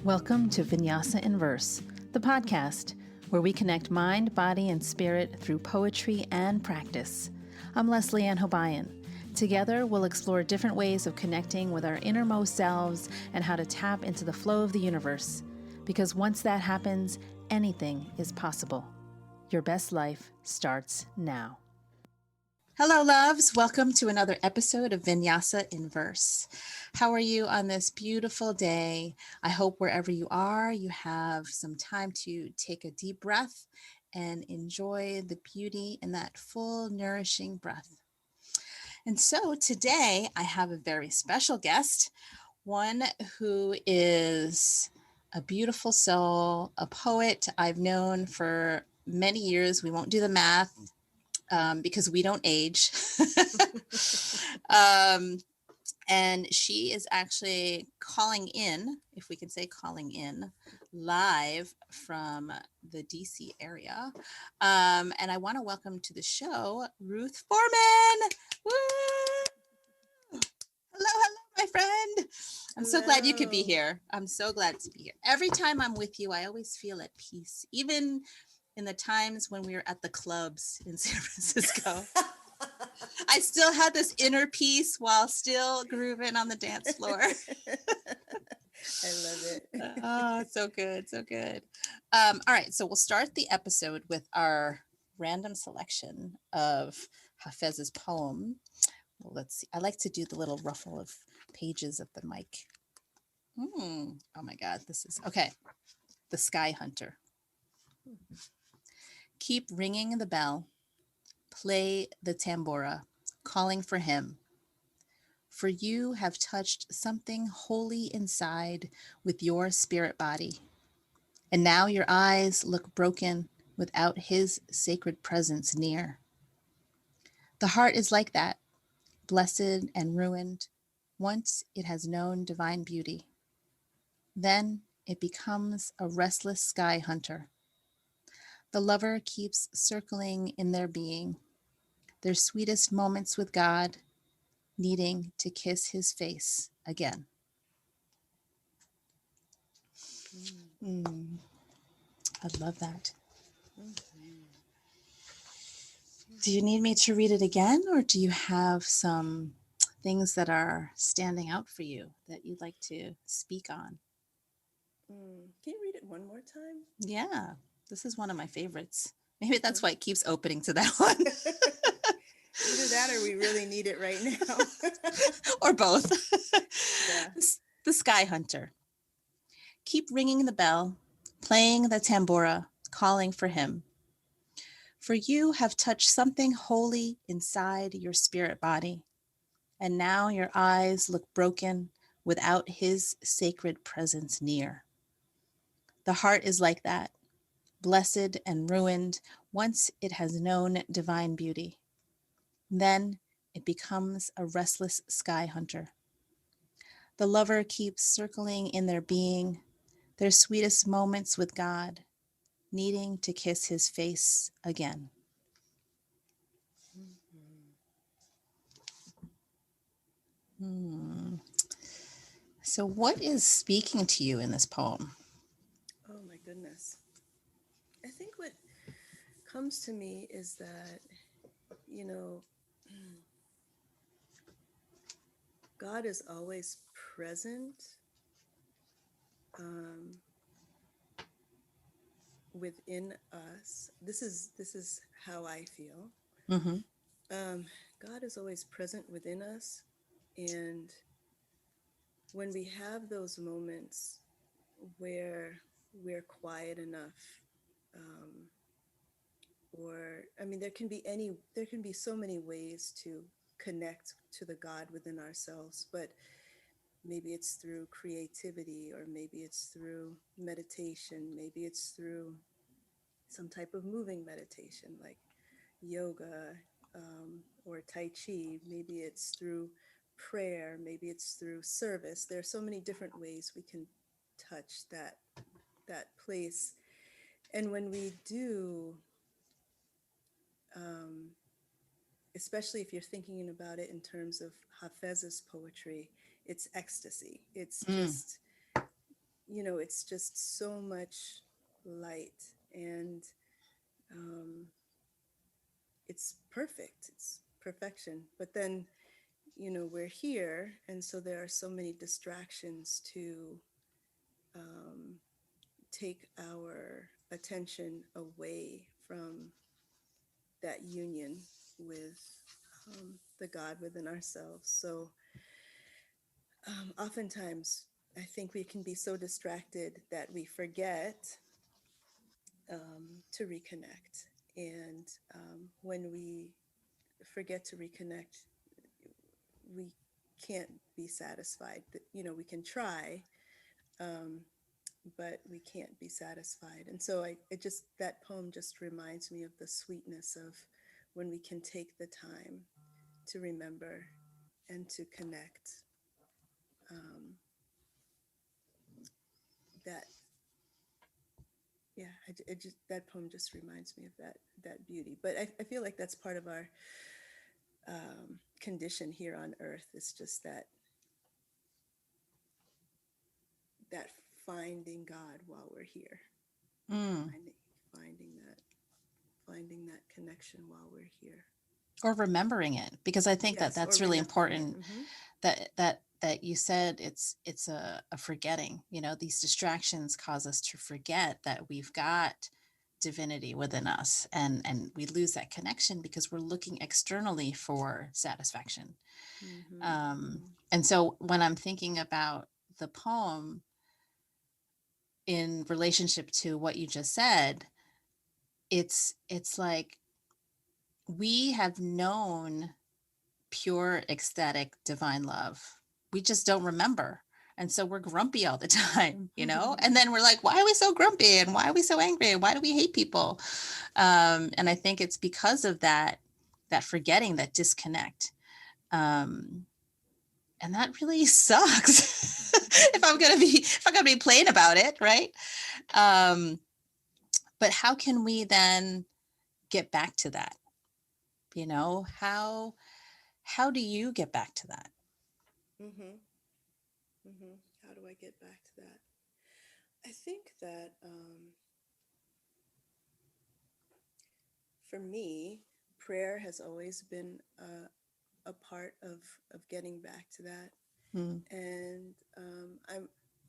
Welcome to Vinyasa in Verse, the podcast where we connect mind, body, and spirit through poetry and practice. I'm Leslie Ann Hobayan. Together, we'll explore different ways of connecting with our innermost selves and how to tap into the flow of the universe. Because once that happens, anything is possible. Your best life starts now. Hello, loves. Welcome to another episode of Vinyasa in Verse. How are you on this beautiful day? I hope wherever you are, you have some time to take a deep breath and enjoy the beauty in that full, nourishing breath. And so today I have a very special guest, one who is a beautiful soul, a poet I've known for many years. We won't do the math. Because we don't age. And she is actually calling in, if we can say calling in, live from the DC area. And I want to welcome to the show, Ruth Forman. Woo! Hello, my friend. I'm so glad you could be here. I'm so glad to be here. Every time I'm with you, I always feel at peace, even in the times when we were at the clubs in San Francisco. I still had this inner peace while still grooving on the dance floor. I love it. Oh, so good, so good. All right, so we'll start the episode with our random selection of Hafiz's poem. Well, let's see. I like to do the little ruffle of pages of the mic. Oh my God, this is okay. The Sky Hunter. Keep ringing the bell, play the tambora, calling for him. For you have touched something holy inside with your spirit body. And now your eyes look broken without his sacred presence near. The heart is like that, blessed and ruined. Once it has known divine beauty. Then it becomes a restless sky hunter. The lover keeps circling in their being, their sweetest moments with God, needing to kiss his face again. I love that. Do you need me to read it again, or do you have some things that are standing out for you that you'd like to speak on? Can you read it one more time? Yeah, this is one of my favorites. Maybe that's why it keeps opening to that one. Either that or we really need it right now. Or both. Yeah. The Sky Hunter. Keep ringing the bell, playing the tambora, calling for him. For you have touched something holy inside your spirit body, and now your eyes look broken without his sacred presence near. The heart is like that, blessed and ruined once it has known divine beauty. Then it becomes a restless sky hunter. The lover keeps circling in their being, their sweetest moments with God, needing to kiss his face again. So what is speaking to you in this poem? Oh my goodness. I think what comes to me is that, God is always present within us. This is how I feel. Mm-hmm. God is always present within us, and when we have those moments where we're quiet enough, there can be so many ways to connect to the God within ourselves, but maybe it's through creativity, or maybe it's through meditation, maybe it's through some type of moving meditation like yoga, or Tai Chi, maybe it's through prayer, maybe it's through service. There are so many different ways we can touch that place. And when we do, especially if you're thinking about it in terms of Hafiz's poetry, it's ecstasy. It's just it's just so much light, and um, it's perfect. It's perfection. But then, we're here, and so there are so many distractions to um, take our attention away from that union with the God within ourselves. So oftentimes, I think we can be so distracted that we forget to reconnect. And when we forget to reconnect, we can't be satisfied. We can try, um, but we can't be satisfied. And so that poem just reminds me of the sweetness of when we can take the time to remember and to connect. Um, that yeah, that poem just reminds me of that beauty. But I feel like that's part of our condition here on Earth. It's just that finding God while we're here, Mm. finding finding that finding that connection while we're here. Or remembering it, because I think that Yes, or that's really remembering it. important, that you said it's a forgetting. These distractions cause us to forget that we've got divinity within us, and we lose that connection because we're looking externally for satisfaction. Mm-hmm. Mm-hmm. And so when I'm thinking about the poem in relationship to what you just said, it's like we have known pure, ecstatic, divine love. We just don't remember. And so we're grumpy all the time, and then we're like, why are we so grumpy? And why are we so angry? And why do we hate people? And I think it's because of that forgetting, that disconnect. Um, and that really sucks if I'm gonna be plain about it, right? Um, but how can we then get back to that? How do you get back to that? Mm-hmm. Mm-hmm. How do I get back to that? I think that for me, prayer has always been a part of getting back to that. Mm, And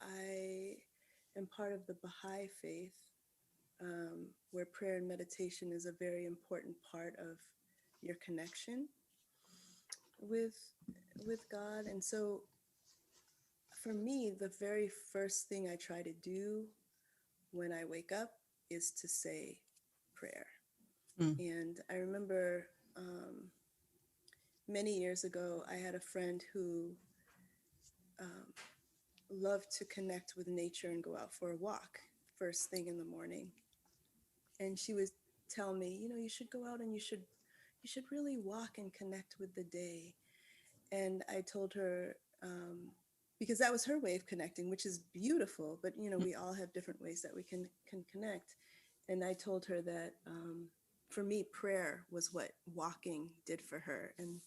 I am part of the Baha'i faith, where prayer and meditation is a very important part of your connection with God. And so for me, the very first thing I try to do when I wake up is to say prayer. mm, And I remember many years ago, I had a friend who um, loved to connect with nature and go out for a walk first thing in the morning. And she would tell me, you should go out and you should really walk and connect with the day. And I told her, because that was her way of connecting, which is beautiful, but mm, we all have different ways that we can connect. And I told her that for me, prayer was what walking did for her, and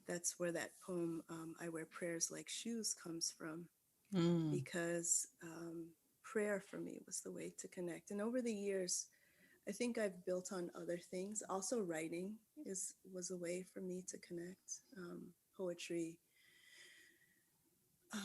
that's where that poem, "I Wear Prayers Like Shoes," comes from, mm, because prayer for me was the way to connect. And over the years, I think I've built on other things. Also, writing was a way for me to connect. Poetry uh,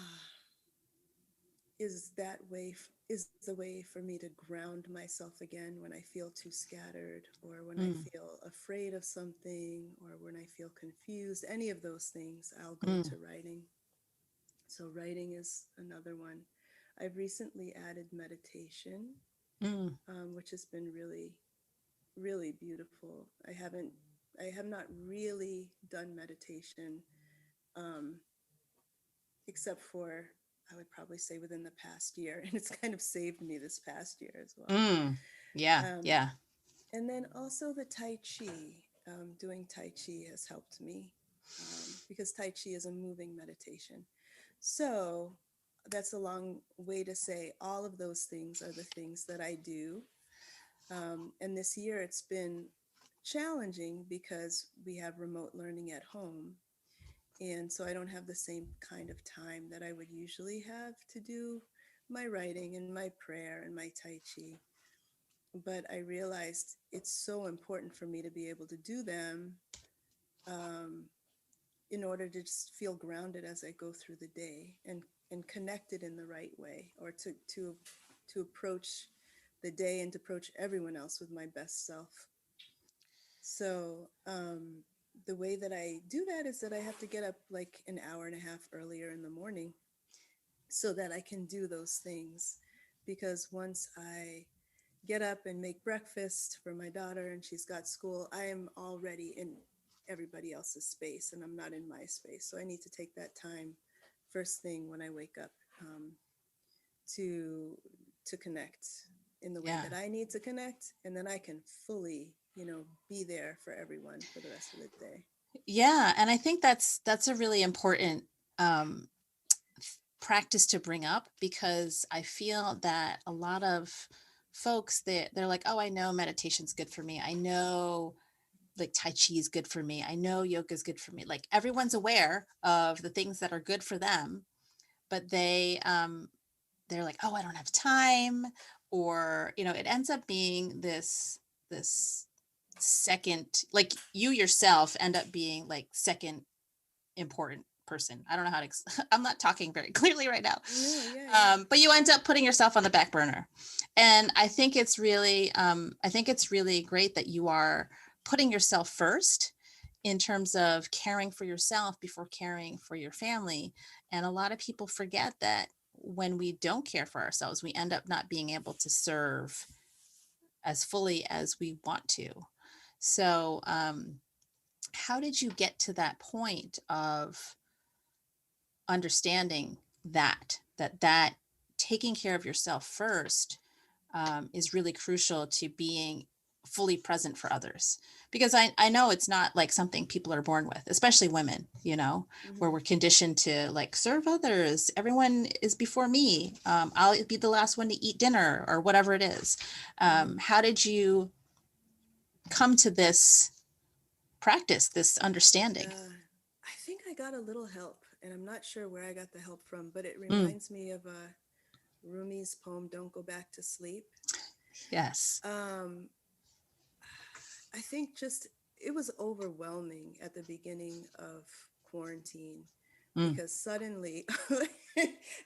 is the way for me to ground myself again when I feel too scattered, or when I mm, feel afraid of something, or when I feel confused. Any of those things, I'll go mm, to writing. So writing is another one. I've recently added meditation, mm, which has been really, really beautiful. I have not really done meditation, um, except for, I would probably say, within the past year, and it's kind of saved me this past year as well. mm. Yeah, Um, yeah. and then also the Tai Chi. Doing Tai Chi has helped me, because Tai Chi is a moving meditation. So that's a long way to say all of those things are the things that I do. And this year it's been challenging because we have remote learning at home. And so I don't have the same kind of time that I would usually have to do my writing and my prayer and my Tai Chi. But I realized it's so important for me to be able to do them, um, in order to just feel grounded as I go through the day, and connected in the right way, or to approach the day and to approach everyone else with my best self. So the way that I do that is that I have to get up like an hour and a half earlier in the morning so that I can do those things. Because once I get up and make breakfast for my daughter and she's got school, I am already in everybody else's space and I'm not in my space. So I need to take that time first thing when I wake up, to connect in the way Yeah. that I need to connect, and then I can fully, be there for everyone for the rest of the day. Yeah, and I think that's a really important um, practice to bring up, because I feel that a lot of folks, they're like, oh, I know meditation's good for me. I know like Tai Chi is good for me. I know yoga is good for me. Like everyone's aware of the things that are good for them, but they're like, oh, I don't have time, or it ends up being this second, like you yourself end up being like second important person. I don't know how to I'm not talking very clearly right now. No, yeah, yeah. But you end up putting yourself on the back burner, and I think it's really great that you are putting yourself first in terms of caring for yourself before caring for your family. And a lot of people forget that when we don't care for ourselves, we end up not being able to serve as fully as we want to. So how did you get to that point of understanding that taking care of yourself first is really crucial to being fully present for others? Because I know it's not like something people are born with, especially women, where Hmm. we're conditioned to like serve others. Everyone is before me. I'll be the last one to eat dinner or whatever it is. Hmm. How did you come to this practice, this understanding? I think I got a little help, and I'm not sure where I got the help from, but it Mm, reminds me of Rumi's poem, Don't Go Back to Sleep. yes. Um, I think just it was overwhelming at the beginning of quarantine, Mm, because suddenly,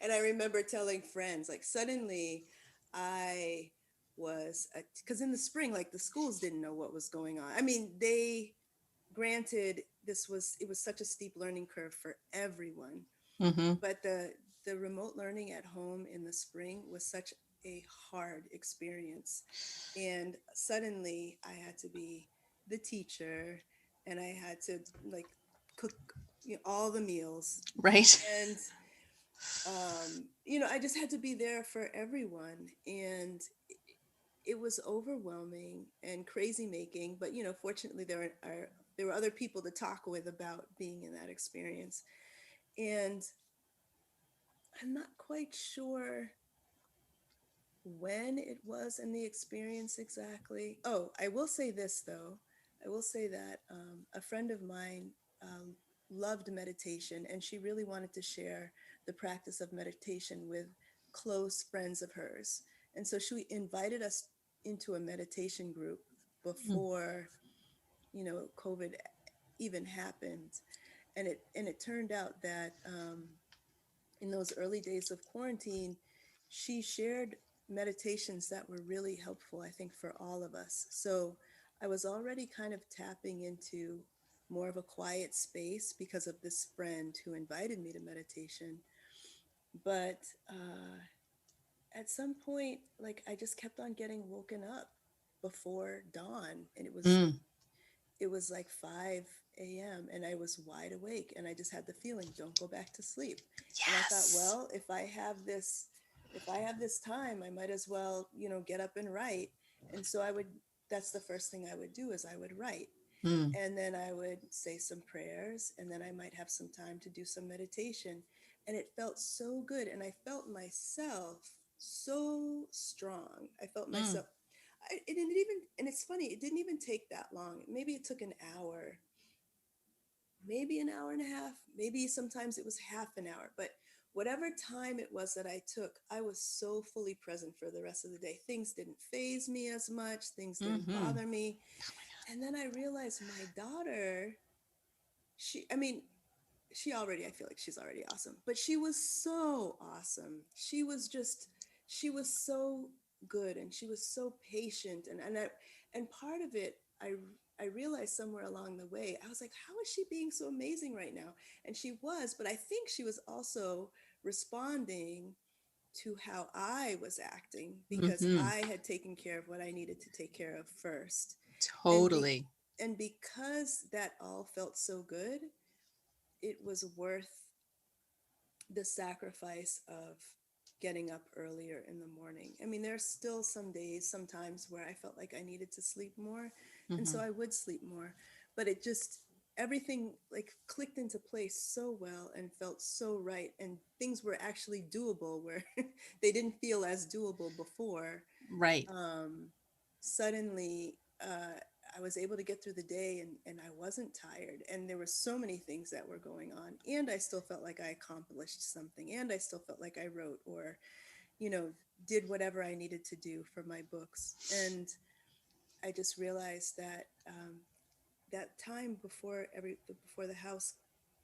and I remember telling friends, like, suddenly I was, because in the spring, like, the schools didn't know what was going on. I mean, granted, it was such a steep learning curve for everyone, mm-hmm. but the remote learning at home in the spring was such a hard experience, and suddenly I had to be the teacher, and I had to like cook, all the meals, Right. and I just had to be there for everyone, and it was overwhelming and crazy making, but fortunately there were other people to talk with about being in that experience. And I'm not quite sure when it was in the experience exactly. Oh, I will say this though. I will say that a friend of mine loved meditation, and she really wanted to share the practice of meditation with close friends of hers. And so she invited us into a meditation group Mm, before, COVID even happened. And it turned out that in those early days of quarantine, she shared meditations that were really helpful, I think, for all of us. So I was already kind of tapping into more of a quiet space because of this friend who invited me to meditation. But at some point, like, I just kept on getting woken up before dawn, and mm. it was like 5 a.m. and I was wide awake, and I just had the feeling, don't go back to sleep. And I thought, Yes. well, if I have this time, I might as well, get up and write. And so that's the first thing I would do, is I would write. Mm, And then I would say some prayers, and then I might have some time to do some meditation. And it felt so good. And I felt myself so strong. I felt mm. myself. It didn't even, and it's funny, it didn't even take that long. Maybe it took an hour, maybe an hour and a half, maybe sometimes it was half an hour. But whatever time it was that I took, I was so fully present for the rest of the day. Things didn't faze me as much, things didn't Mm-hmm. bother me. And then I realized my daughter, I mean, she already, I feel like she's already awesome, but she was so awesome. She was so good, and she was so patient. And part of it, I realized somewhere along the way, I was like, how is she being so amazing right now? And she was, but I think she was also responding to how I was acting, because Mm-hmm. I had taken care of what I needed to take care of first. And be, Totally. and because that all felt so good, it was worth the sacrifice of getting up earlier in the morning. I mean, there's still some days, sometimes where I felt like I needed to sleep more. And Mm-hmm. so I would sleep more, but it just, everything like clicked into place so well and felt so right. And things were actually doable where they didn't feel as doable before. Right. um, Suddenly, I was able to get through the day, and I wasn't tired. And there were so many things that were going on. And I still felt like I accomplished something. And I still felt like I wrote or, you know, did whatever I needed to do for my books. And I just realized that that time before the house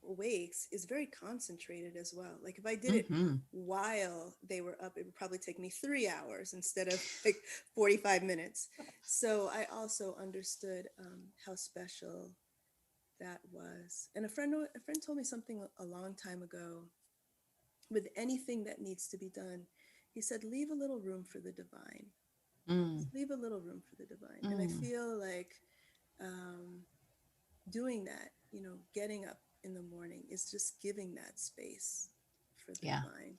awakes is very concentrated as well. Like if I did it Mm-hmm. while they were up, it would probably take me 3 hours instead of like 45 minutes. So I also understood how special that was. And a friend told me something a long time ago. With anything that needs to be done, he said, leave a little room for the divine. Mm. Leave a little room for the divine. And I Mm. feel like um, doing that, getting up in the morning is just giving that space for the Yeah. divine.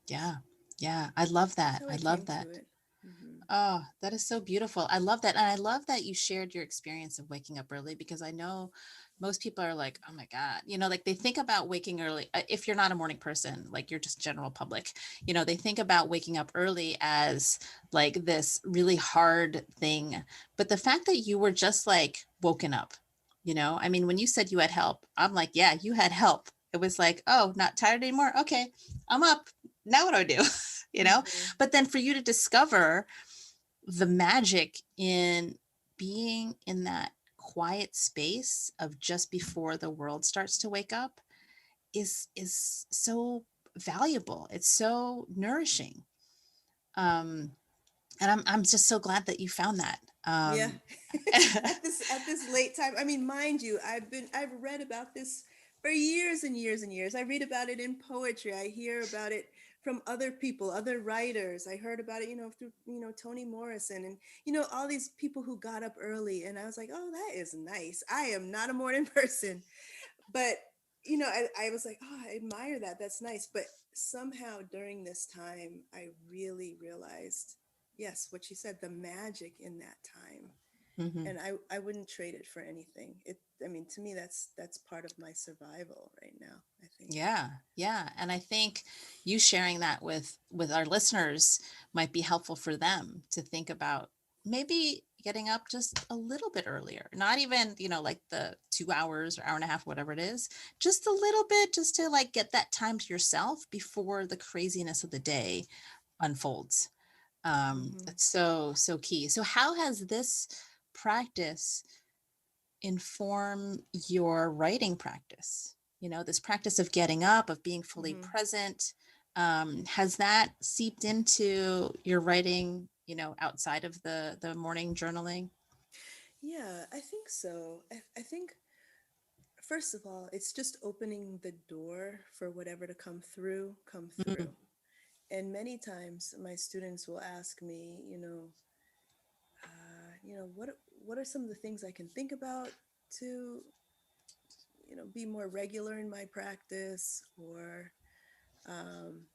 Yeah. Yeah. I love That's that. how I I love came that. to it. Hmm. Oh, that is so beautiful. I love that. And I love that you shared your experience of waking up early, because I know most people are like, oh my God, like they think about waking early. If you're not a morning person, like you're just general public, they think about waking up early as like this really hard thing. But the fact that you were just like woken up, I mean, when you said you had help, I'm like, yeah, you had help. It was like, oh, not tired anymore. Okay, I'm up. Now what do I do? you know? Hmm. But then for you to discover the magic in being in that quiet space of just before the world starts to wake up is so valuable. It's so nourishing. Um, and I'm just so glad that you found that. Yeah. At this late time. I mean, mind you, I've read about this for years and years and years. I read about it in poetry. I hear about it from other people, other writers. I heard about it, through, Toni Morrison, and, all these people who got up early. And I was like, oh, that is nice. I am not a morning person. But, I was like, oh, I admire that. That's nice. But somehow during this time, I really realized, yes, what she said, the magic in that time. Mhm. And I wouldn't trade it for anything. I mean, to me, that's part of my survival right now, I think. Yeah, yeah. And I think you sharing that with our listeners might be helpful for them to think about maybe getting up just a little bit earlier. Not even, like the 2 hours or hour and a half, whatever it is, just a little bit, just to like get that time to yourself before the craziness of the day unfolds. Hmm. It's so, so key. So how has this practice inform your writing practice? This practice of getting up, of being fully Hmm. present. Has that seeped into your writing, outside of the morning journaling? Yeah, I think so. I think, first of all, it's just opening the door for whatever to come through, come Mm, through. And many times my students will ask me, what are some of the things I can think about to, be more regular in my practice, or um,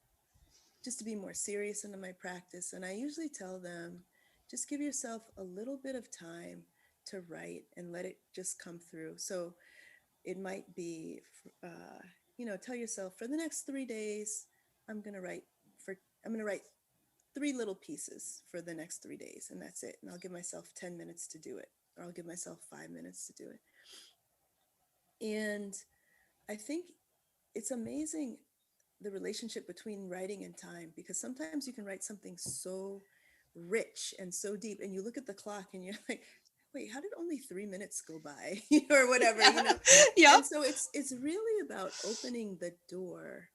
just to be more serious into my practice. And I usually tell them, just give yourself a little bit of time to write and let it just come through. So it might be, tell yourself, for the next 3 days, I'm going to write I'm going to write 3 little pieces for the next 3 days, and that's it. And I'll give myself 10 minutes to do it, or I'll give myself 5 minutes to do it. And I think it's amazing the relationship between writing and time, because sometimes you can write something so rich and so deep, and you look at the clock and you're like, wait, how did only 3 minutes go by? Or whatever, Yeah. and Yep. so it's really about opening the door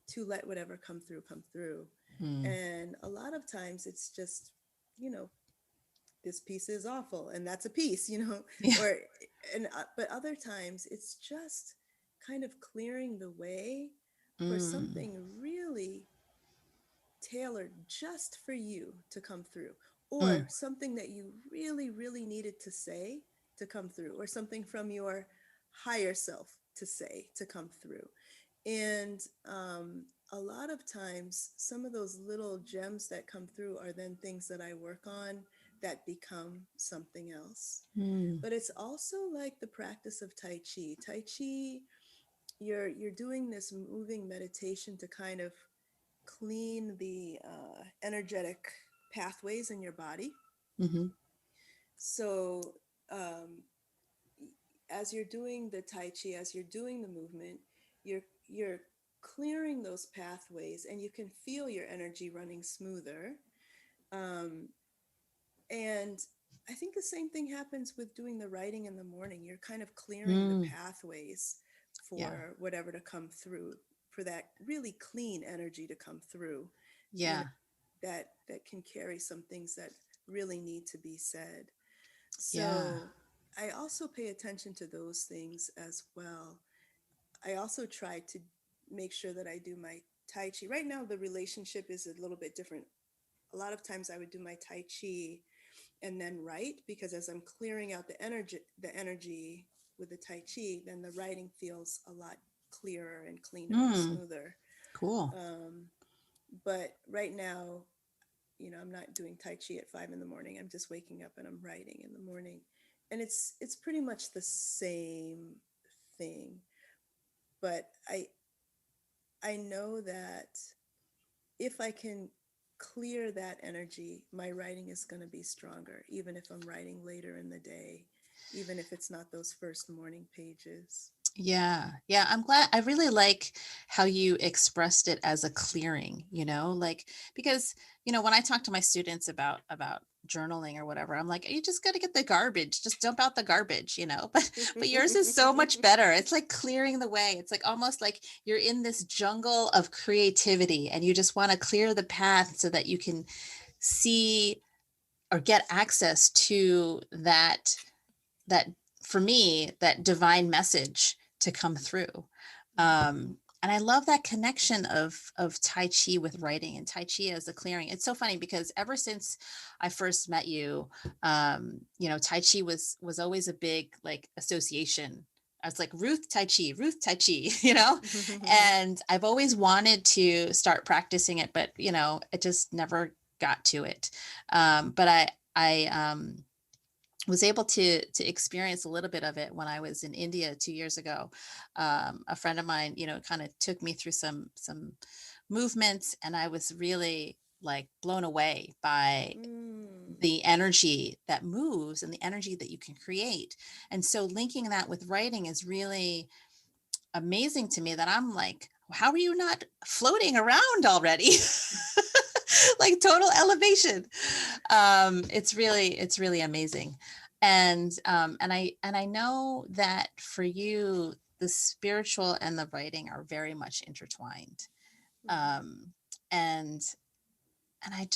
to let whatever come through. Mm. And a lot of times it's just, you know, this piece is awful and that's a piece, Yeah. or but other times it's just kind of clearing the way for Mm. something really tailored just for you to come through, or Mm. something that you really, really needed to say to come through, or something from your higher self to say to come through. And a lot of times, some of those little gems that come through are then things that I work on that become something else. Mm. But it's also like the practice of Tai Chi. Tai Chi, you're doing this moving meditation to kind of clean the energetic pathways in your body. Mm-hmm. So um, as you're doing the Tai Chi, as you're doing the movement, you're clearing those pathways, and you can feel your energy running smoother. Um, and I think the same thing happens with doing the writing in the morning. You're kind of clearing the Mm. pathways Yeah. for whatever to come through, for that really clean energy to come through, you know, Yeah. that can carry some things that really need to be said. Yeah. So I also pay attention to those things as well. I also try to make sure that I do my Tai Chi. Right now, the relationship is a little bit different. A lot of times I would do my Tai Chi and then write, because as I'm clearing out the energy with the Tai Chi, then the writing feels a lot clearer and cleaner and Mm. smoother. Cool. Um, but right now, I'm not doing Tai Chi at 5 in the morning. I'm just waking up and I'm writing in the morning. And it's pretty much the same thing. But I know that if I can clear that energy, my writing is going to be stronger, even if I'm writing later in the day, even if it's not those first morning pages. Yeah. Yeah. I'm glad. I really like how you expressed it as a clearing, like, because, when I talk to my students about journaling or whatever, I'm like, you just got to get the garbage, just dump out the garbage, but yours is so much better. It's like clearing the way. It's like almost like you're in this jungle of creativity and you just want to clear the path so that you can see or get access to that for me, that divine message to come through. And I love that connection of Tai Chi with writing and Tai Chi as a clearing. It's so funny because ever since I first met you, Tai Chi was always a big like association. I was like Ruth Tai Chi, and I've always wanted to start practicing it, but it just never got to it. But I was able to experience a little bit of it when I was in India 2 years ago. A friend of mine, kind of took me through some movements, and I was really like blown away by Mm. the energy that moves and the energy that you can create. And so linking that with writing is really amazing to me, that I'm like, how are you not floating around already? Like total elevation. It's really amazing. And I know that for you, the spiritual and the writing are very much intertwined. Mhm. Um, and I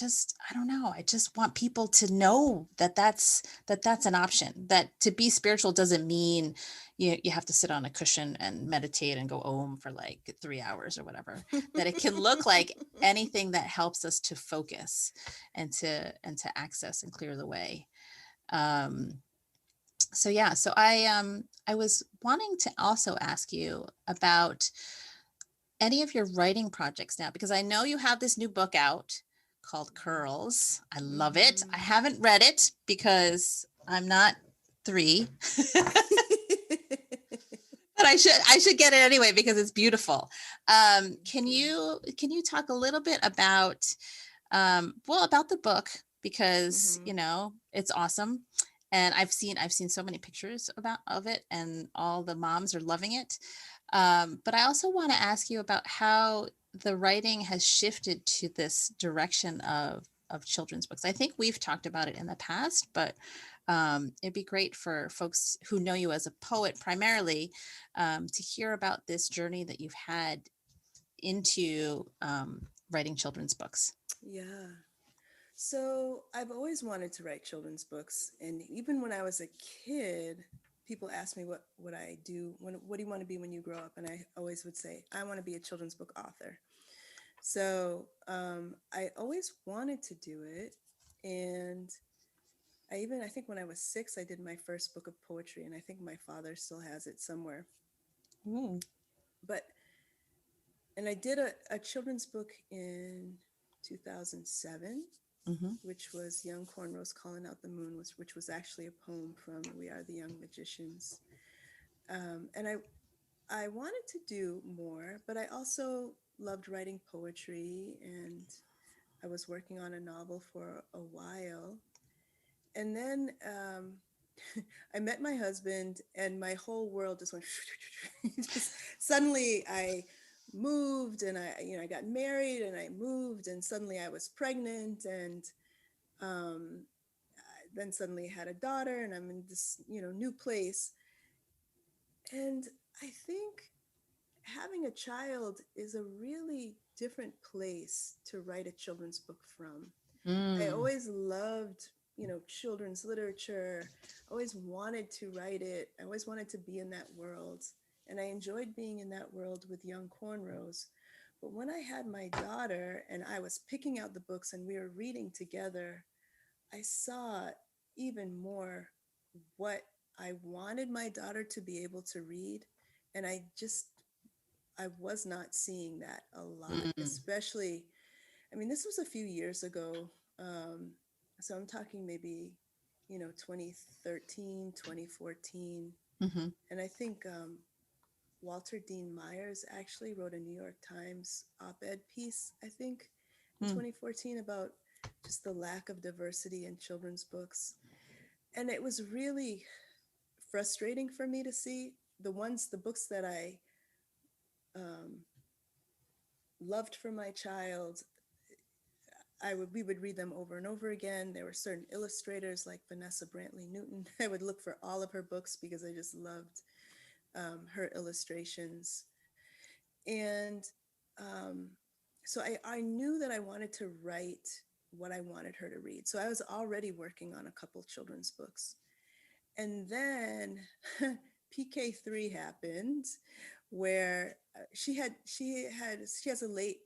don't know, I just want people to know that that's an option, that to be spiritual doesn't mean you have to sit on a cushion and meditate and go om for like 3 hours or whatever. That it can look like anything that helps us to focus and to access and clear the way. um so yeah, so I was wanting to also ask you about any of your writing projects now, because I know you have this new book out called Curls. I love it. I Mhm. haven't read it because I'm not 3, but I should get it anyway because it's beautiful. Thank Can you. you talk a little bit about about the book, because Mhm. it's awesome, and I've seen so many pictures of it, and all the moms are loving it. But I also want to ask you about how the writing has shifted to this direction of children's books. I think we've talked about it in the past, but it'd be great for folks who know you as a poet primarily, to hear about this journey that you've had into writing children's books. Yeah. So I've always wanted to write children's books, and even when I was a kid, people asked me what I do. What do you want to be when you grow up? And I always would say I want to be a children's book author. So I always wanted to do it, and I think when I was 6, I did my first book of poetry, and I think my father still has it somewhere. Mm. But and I did a children's book in 2007, Mm-hmm. which was Young Cornrows Calling Out the Moon, which was actually a poem from We Are the Young Magicians. And I wanted to do more, but I also loved writing poetry, and I was working on a novel for a while. And then I met my husband, and my whole world just went. Just suddenly, I moved, and I got married, and I moved, and suddenly I was pregnant, and um, then suddenly had a daughter, and I'm in this new place. And I think having a child is a really different place to write a children's book from. I Mm. always loved, children's literature. I always wanted to write it. I always wanted to be in that world. And I enjoyed being in that world with Young Cornrows. But when I had my daughter and I was picking out the books and we were reading together, I saw even more what I wanted my daughter to be able to read. And I was not seeing that a lot, Mm. especially, I mean, this was a few years ago. Um, so I'm talking maybe, 2013, 2014. Mm-hmm. And I think Walter Dean Myers actually wrote a New York Times op-ed piece, I think, in Mm. 2014 about just the lack of diversity in children's books. And it was really frustrating for me to see the books that I um, loved for my child. We would read them over and over again. There were certain illustrators like Vanessa Brantley Newton. I would look for all of her books because I just loved her illustrations. And um, so I knew that I wanted to write what I wanted her to read. So I was already working on a couple children's books. And then PK3 happened, where she has a late,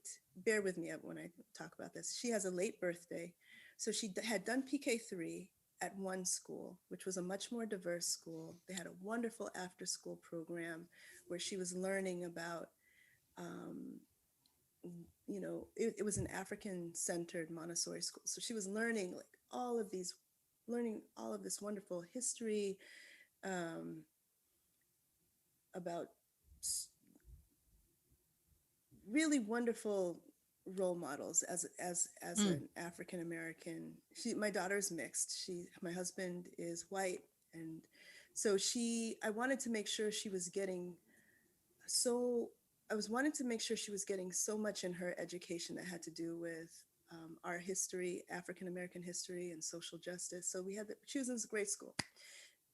bear with me when I talk about this. She has a late birthday. So she had done PK3 at one school, which was a much more diverse school. They had a wonderful after school program where she was learning about um, it was an African centered Montessori school. So she was learning all of this wonderful history, um, about really wonderful role models as Mm. an African American. My daughter's mixed. My husband is white, and so I wanted to make sure she was getting so I was wanting to make sure she was getting so much in her education that had to do with our history, African American history, and social justice. So she was in this great school.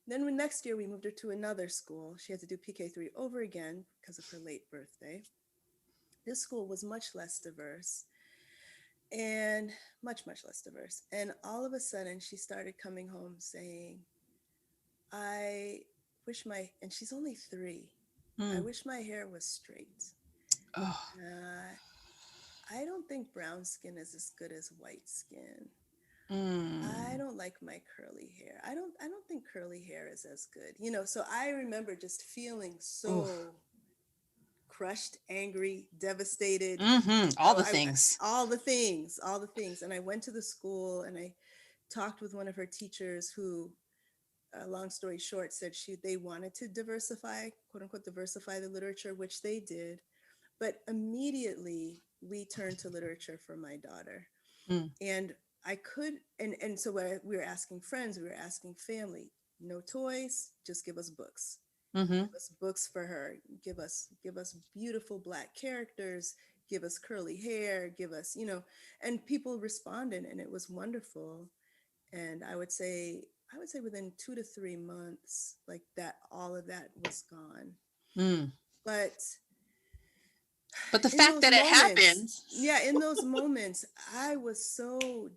Then next year we moved her to another school. She had to do PK3 over again because of her late birthday. This school was much less diverse, and much less diverse. And all of a sudden she started coming home saying, I and she's only 3. I Mm. wish my hair was straight. Oh. Uh, I don't think brown skin is as good as white skin. I Mm. don't like my curly hair. I don't think curly hair is as good. So I remember just feeling Oof. so crushed, angry, devastated. Mm-hmm. All the I things. all the things. And I went to the school and I talked with one of her teachers who, long story short, said they wanted to diversify, quote unquote, diversify the literature, which they did. But immediately we turned to literature for my daughter. Mm. And I could, and so we were asking friends, we were asking family, no toys, just give us books. Mm-hmm. Give us books for her. Give us beautiful Black characters. give us curly hair, give us, and people responded, and it was wonderful. And I would say within 2 to 3 months, like that, all of that was gone. Mm. But But the in fact those that it moments, happened. yeah, in those moments, I was so,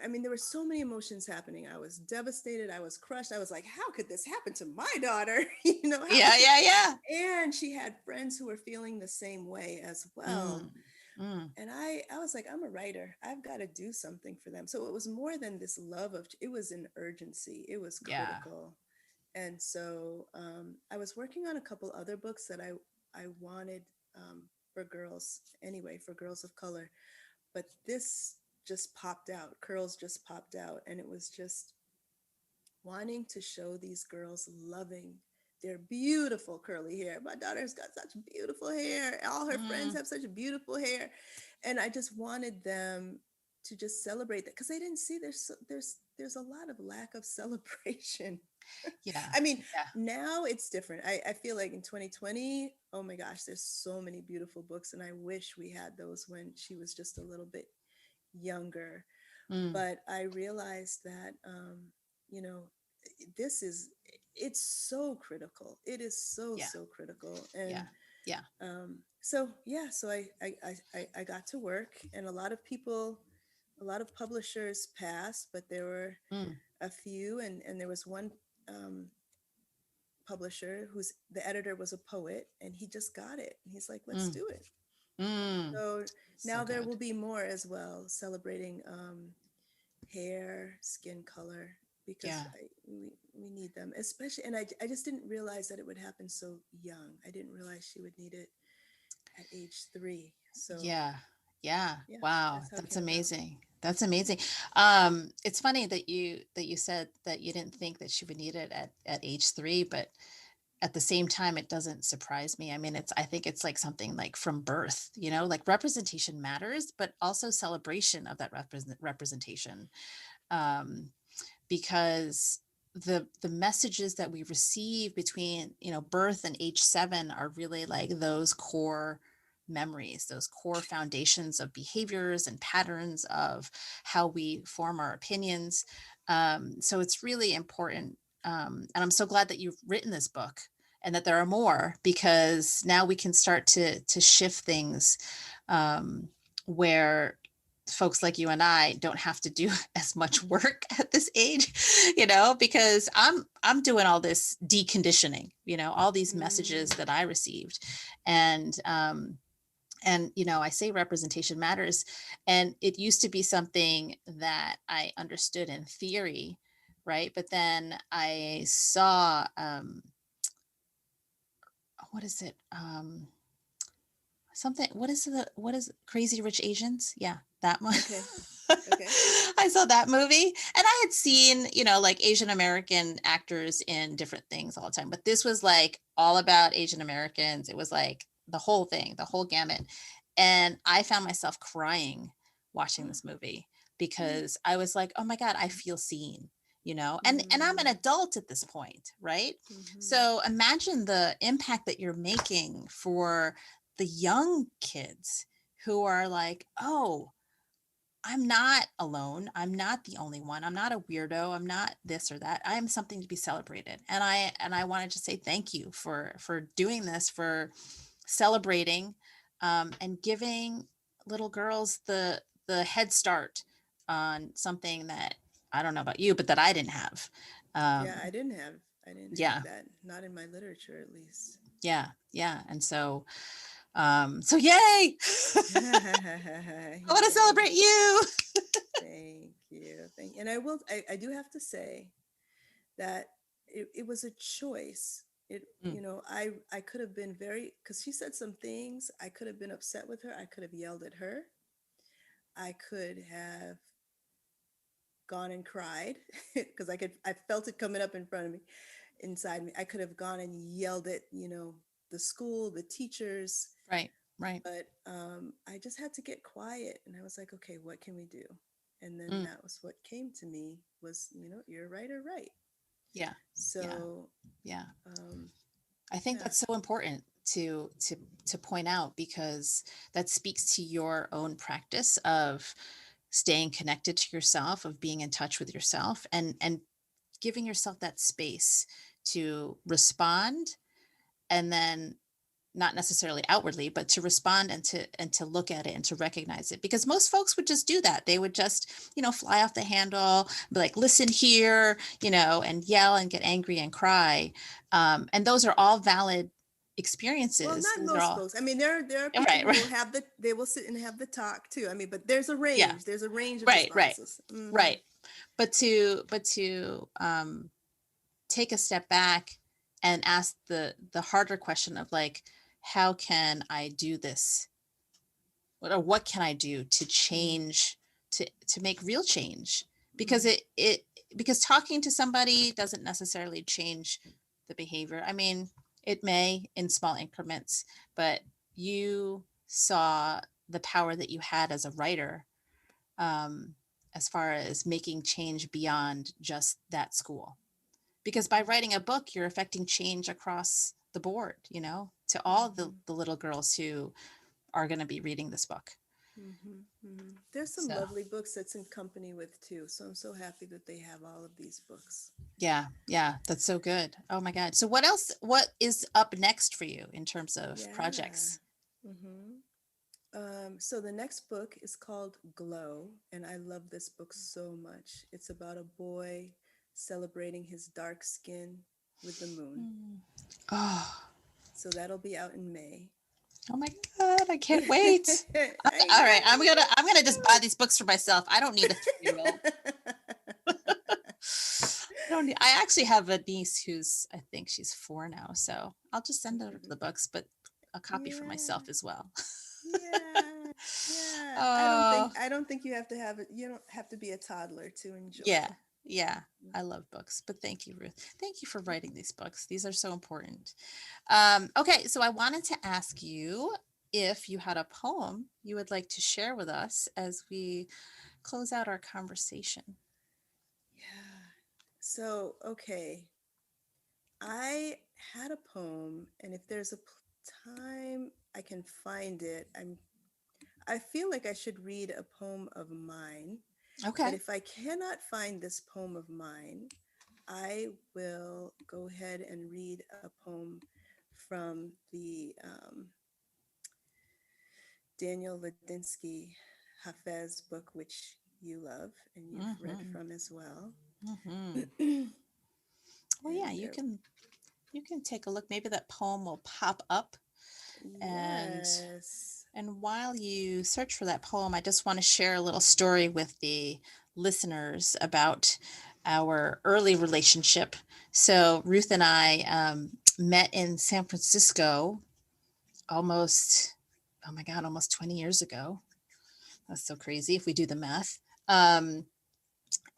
I mean, there were so many emotions happening. I was devastated. I was crushed. I was like, how could this happen to my daughter? How Yeah, could she? yeah, yeah. And she had friends who were feeling the same way as well. Mm. Mm. And I was like, I'm a writer. I've got to do something for them. So it was more than this love of, it was an urgency. It was Yeah. critical. And so I was working on a couple other books that I wanted for girls anyway, for girls of color. But this just popped out. Curls just popped out. And it was just wanting to show these girls loving their beautiful curly hair. My daughter's got such beautiful hair. All her friends Mm. have such beautiful hair. And I just wanted them to just celebrate that because they didn't see there's a lot of lack of celebration. Yeah. I mean, Yeah. now it's different. I feel like in 2020, oh my gosh, there's so many beautiful books, and I wish we had those when she was just a little bit younger. Mm. But I realized that, you know, this is, it's so critical. It is so, Yeah. so critical. Yeah. And Yeah. so, yeah, so I got to work, and a lot of publishers passed, but there were Mm. a few, and there was one um, publisher whose the editor was a poet, and he just got it. He's like, let's Mm. do it. Mm. So So now there good. will be more as well, celebrating hair, skin color, because Yeah. we need them, especially. And I just didn't realize that it would happen so young. I didn't realize she would need it at age 3. So Yeah. Yeah. yeah, Wow. that's how it That's came about. amazing. That's amazing. It's funny that you said that you didn't think that she would need it at age 3, but at the same time, it doesn't surprise me. I mean, I think it's like something like from birth, like representation matters, but also celebration of that representation. Um, because the messages that we receive between birth and age 7 are really like those core memories, those core foundations of behaviors and patterns of how we form our opinions. So it's really important, and I'm so glad that you've written this book and that there are more, because now we can start to shift things, where folks like you and I don't have to do as much work at this age, because I'm doing all this deconditioning, all these messages Mm, that I received. And I say representation matters, and it used to be something that I understood in theory, right? But then I saw, what is it? Something, what is Crazy Rich Asians? Yeah, that one. okay. Okay. I saw that movie, and I had seen, like Asian American actors in different things all the time, but this was like all about Asian Americans. It was like the whole thing, the whole gamut. And I found myself crying watching this movie, because I was like, oh my God, I feel seen, and I'm an Mm, adult at this point, right? mm-hmm. So imagine the impact that you're making for the young kids who are like, oh, I'm not alone. I'm not the only one. I'm not a weirdo. I'm not this or that. I am something to be celebrated. And I wanted to say thank you for doing this, for celebrating, and giving little girls the head start on something that, I don't know about you, but that I didn't have. Yeah, Um, I didn't have yeah, that, not in my literature at least. yeah, yeah. And so yay! I want to Yay. celebrate you. Thank you. And I do have to say that it was a choice. Mm, I could have been very, because she said some things, I could have been upset with her. I could have yelled at her. I could have gone and cried because I felt it coming up in front of me, inside me. I could have gone and yelled at, the school, the teachers, right, right. but I just had to get quiet. And I was like, okay, what can we do? And then Mm, that was what came to me was, you're right or right. yeah, yeah, So, yeah. um, I think yeah. that's so important. to point out, because that speaks to your own practice of staying connected to yourself, of being in touch with yourself, and giving yourself that space to respond, and then not necessarily outwardly, but to respond and to look at it and to recognize it. Because most folks would just do that. They would just, fly off the handle, be like, listen here, and yell and get angry and cry. And those are all valid Well, experiences. not Those are most all folks. I mean, there are people right, who will right. have they will sit and have the talk too. I mean, but there's a Yeah, range. There's a range of right, right, responses. Mm-hmm. right. But to take a step back and ask the harder question of like, how can I do this? What can I do to change, to make real change? Because because talking to somebody doesn't necessarily change the behavior. I mean, it may in small increments, but you saw the power that you had as a writer, um, as far as making change beyond just that school. Because by writing a book, you're affecting change across the board, to all Mm-hmm. the little girls who are going to be reading this book. Mm-hmm. Mm-hmm. There's some So lovely books that's in company with too. So I'm so happy that they have all of these books. yeah, yeah, that's so good. Oh my God. So what is up next for you in terms of Yeah. projects? Mm-hmm. So the next book is called Glow, and I love this book so much. It's about a boy celebrating his dark skin with the moon. Mm. Oh, So that'll be out in May. oh my God, I can't wait. I All right, know, I'm gonna just buy me these books for myself. I don't need a 3-year-old. I don't need, I actually have a niece who's, I think she's 4 now, so I'll just send her too. the books, but a copy for Yeah, myself as well. yeah, yeah. Oh, I don't think you have to have it. You don't have to be a toddler to yeah, enjoy. yeah. Mm. I love books, but thank you, Ruth. Thank you for writing these books. These are so important. Okay, so I wanted to ask you if you had a poem you would like to share with us as we close out our conversation. Yeah. So, okay, I had a poem, and if there's a time I can find it, I feel like I should read a poem of mine. But Okay. if I cannot find this poem of mine, I will go ahead and read a poem from the Daniel Ladinsky Hafez book, which you love and you've read Mm-hmm. from as well. Mm-hmm. And Well, yeah, there, you can take a look. Maybe that poem will pop up. And yes. while you search for that poem, I just want to share a little story with the listeners about our early relationship. So Ruth and I met in San Francisco almost, oh my God, almost 20 years ago. That's so crazy if we do the math. Um,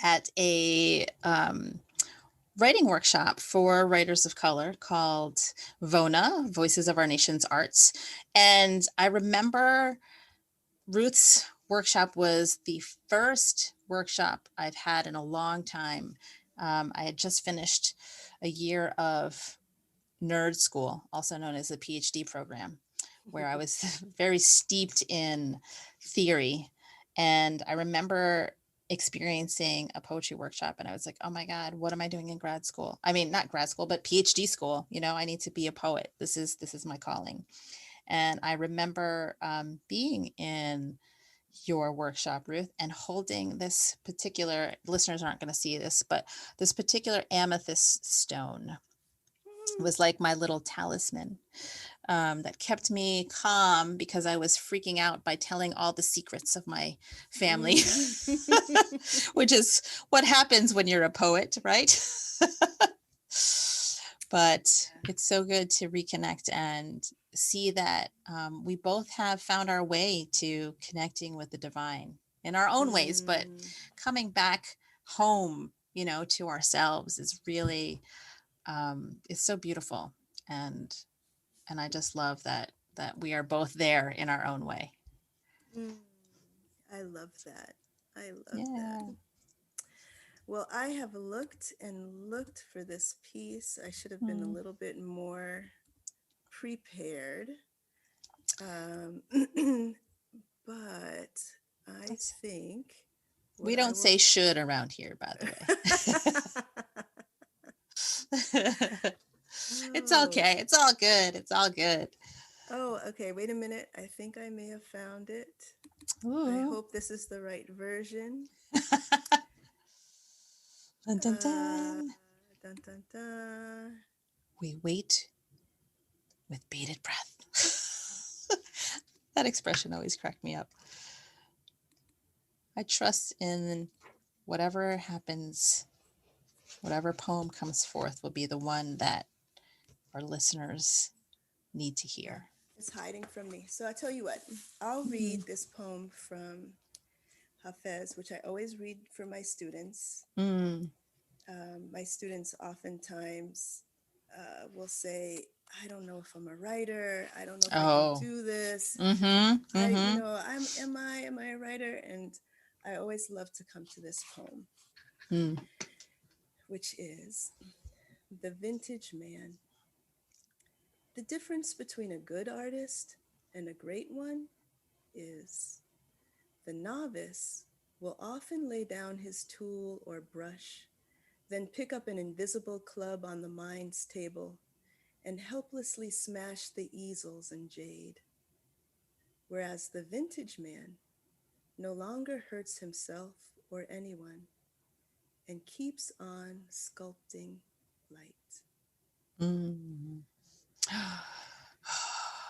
at a writing workshop for writers of color called VONA, Voices of Our Nation's Arts. And I remember Ruth's workshop was the first workshop I've had in a long time. I had just finished a year of nerd school, also known as a PhD program, where I was very steeped in theory. And I remember experiencing a poetry workshop and I was like, oh my God, what am I doing in grad school? I mean, not grad school, but PhD school. I need to be a poet. This is my calling. And I remember being in your workshop, Ruth, and holding this particular, listeners aren't going to see this, but this particular amethyst stone was like my little talisman, that kept me calm because I was freaking out by telling all the secrets of my family, which is what happens when you're a poet, right? But it's so good to reconnect and see that we both have found our way to connecting with the divine in our own ways, but coming back home, to ourselves is really, it's so beautiful. And I just love that we are both there in our own way. Mm, I love that. I love that. Yeah. Well, I have looked and looked for this piece. I should have been a Mm. little bit more prepared, um, but I That's, think we what I don't will. say should around here, by the way. It's Oh, okay. It's all good. It's all good. oh, okay. Wait a minute. I think I may have found it. I Ooh. hope this is the right version. Dun, dun, Uh, dun. dun dun dun. We wait with bated breath. That expression always cracked me up. I trust in whatever happens, whatever poem comes forth will be the one that our listeners need to hear. It's hiding from me. So I tell you what, I'll Mm. read this poem from Hafiz, which I always read for my students. Mm. My students oftentimes will say, I don't know if I'm a writer. I don't know if I can Oh. do this. Mm-hmm. Mm-hmm. Am I a writer? And I always love to come to this poem, Mm. which is The Vintage Man. The difference between a good artist and a great one is the novice will often lay down his tool or brush, then pick up an invisible club on the mind's table and helplessly smash the easels and jade. Whereas the vintage man no longer hurts himself or anyone and keeps on sculpting light. Mm.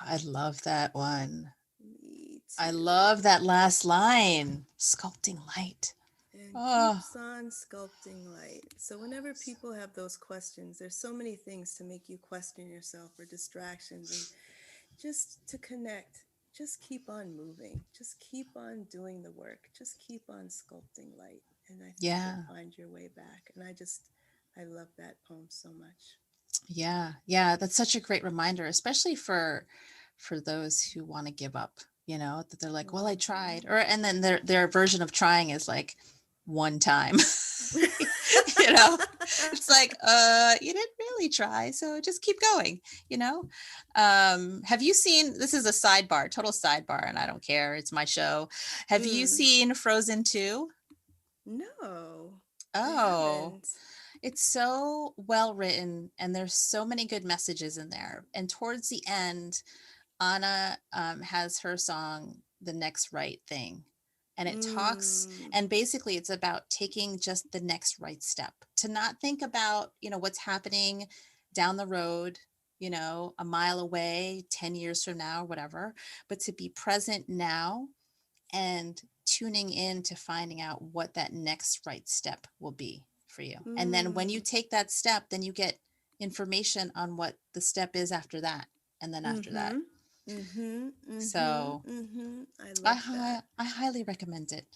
I love that one. Me I too. love that last line. Sculpting light. And Oh, keeps on sculpting light. So, whenever people have those questions, there's so many things to make you question yourself or distractions. And just to connect, just keep on moving, just keep on doing the work, just keep on sculpting light. And I think you'll yeah. find your way back. And I love that poem so much. Yeah. Yeah. That's such a great reminder, especially for those who want to give up, that they're like, well, I tried. Or and then their version of trying is like one time. you know, it's like, you didn't really try, so just keep going, you know. Have you seen, this is a sidebar, total sidebar, and I don't care, it's my show. Have you Mm, seen Frozen 2? no, I Oh, haven't. it's so well written, and there's so many good messages in there. And towards the end, Anna has her song, The Next Right Thing. And it talks, Mm, and basically it's about taking just the next right step, to not think about, what's happening down the road, a mile away, 10 years from now, whatever, but to be present now and tuning in to finding out what that next right step will be for you. And then when you mm, take that step, then you get information on what the step is after that, and then after that. mm-hmm, mm-hmm, mm-hmm, So mm-hmm. I I love that. I highly recommend it.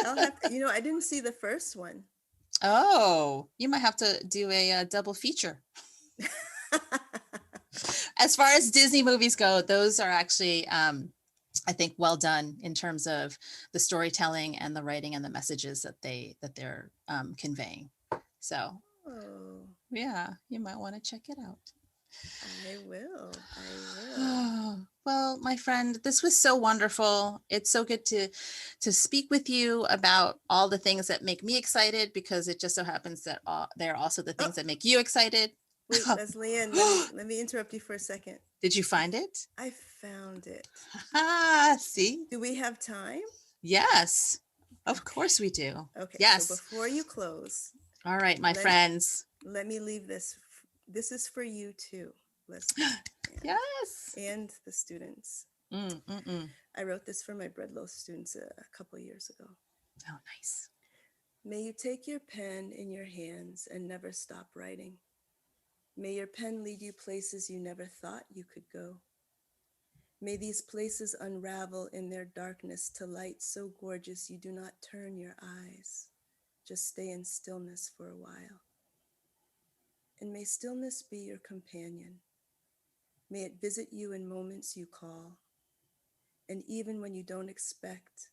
I'll have to, I didn't see the first one. Oh, you might have to do a, double feature. As far as Disney movies go, those are actually, I think, well done in terms of the storytelling and the writing and the messages that they're conveying. So Oh, yeah, you might want to check it out. I will. I will. Oh, well, my friend, this was so wonderful. It's so good to speak with you about all the things that make me excited, because it just so happens that they're also the Oh, things that make you excited. wait, Leslie Ann, let me interrupt you for a second. Did you I find it? I found it. Ah, see? Do we have time? Yes, of Okay. course we do. Okay, so Yes. before you close, All right, my let friends. let me leave this. This is for you too, Leslie, Yes. and the students. Mm, mm, mm. I wrote this for my breadloaf students a couple years ago. Oh, nice. May you take your pen in your hands and never stop writing. May your pen lead you places you never thought you could go. May these places unravel in their darkness to light so gorgeous you do not turn your eyes. Just stay in stillness for a while. And may stillness be your companion. May it visit you in moments you call. And even when you don't expect,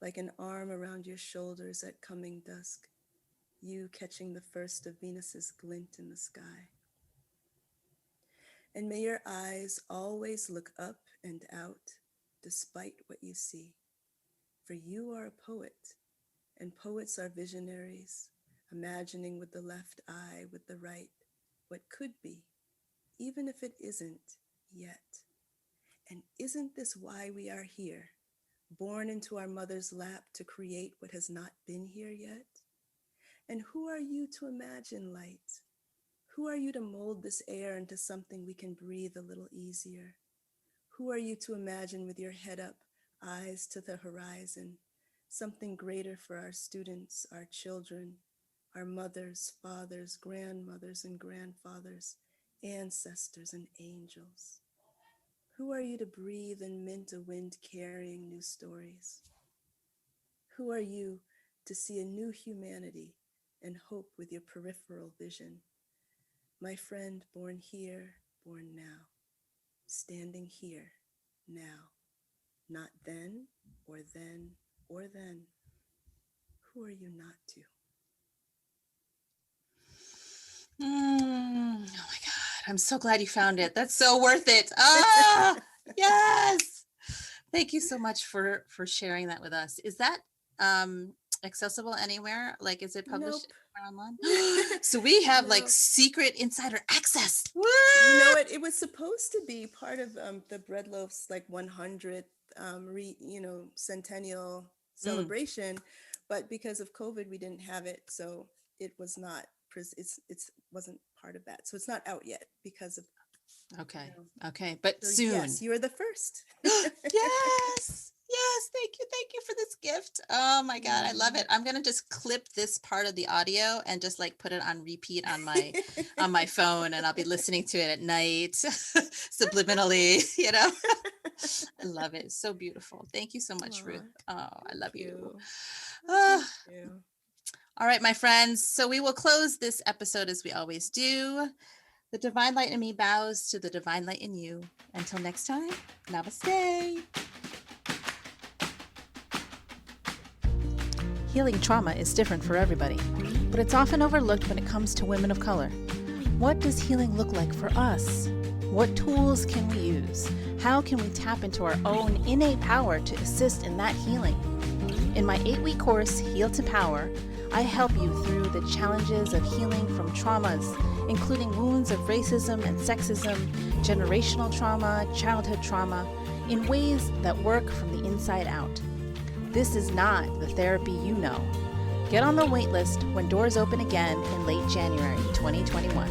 like an arm around your shoulders at coming dusk, you catching the first of Venus's glint in the sky. And may your eyes always look up and out despite what you see. For you are a poet, and poets are visionaries, imagining with the left eye, with the right, what could be, even if it isn't yet. And isn't this why we are here, born into our mother's lap to create what has not been here yet? And who are you to imagine light? Who are you to mold this air into something we can breathe a little easier? Who are you to imagine with your head up, eyes to the horizon, something greater for our students, our children, our mothers, fathers, grandmothers, and grandfathers, ancestors, and angels? Who are you to breathe and mint a wind carrying new stories? Who are you to see a new humanity and hope with your peripheral vision? My friend, born here, born now, standing here, now, not then, or then, or then. Who are you not to? Oh my God. I'm so glad you found it. That's so worth it. Ah, yes. Thank you so much for sharing that with us. Is that accessible anywhere? Like, is it published online? So we have like secret insider access. Woo! You know what? It was supposed to be part of the Bread Loaf's like 100th centennial celebration, but because of COVID, we didn't have it, so it was not. It wasn't part of that, so it's not out yet because of. Okay, but so soon. Yes, you're the first. Yes, thank you for this gift. Oh my God, I love it. I'm gonna just clip this part of the audio and just like put it on repeat on my on my phone, and I'll be listening to it at night, subliminally. I love it. It's so beautiful. Thank you so much, Ruth. Oh, I love you. Thank you. All right, my friends. So we will close this episode as we always do. The divine light in me bows to the divine light in you. Until next time, namaste. Healing trauma is different for everybody, but it's often overlooked when it comes to women of color. What does healing look like for us? What tools can we use? How can we tap into our own innate power to assist in that healing? In my 8-week course, Heal to Power, I help you through the challenges of healing from traumas, including wounds of racism and sexism, generational trauma, childhood trauma, in ways that work from the inside out. This is not the therapy you know. Get on the waitlist when doors open again in late January 2021.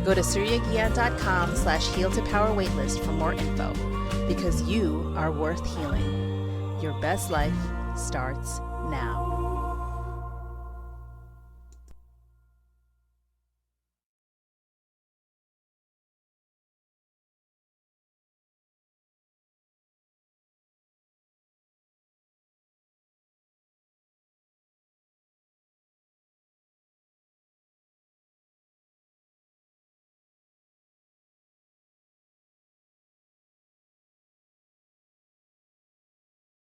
Go to suryaguian.com/heal to power waitlist for more info, because you are worth healing. Your best life starts now.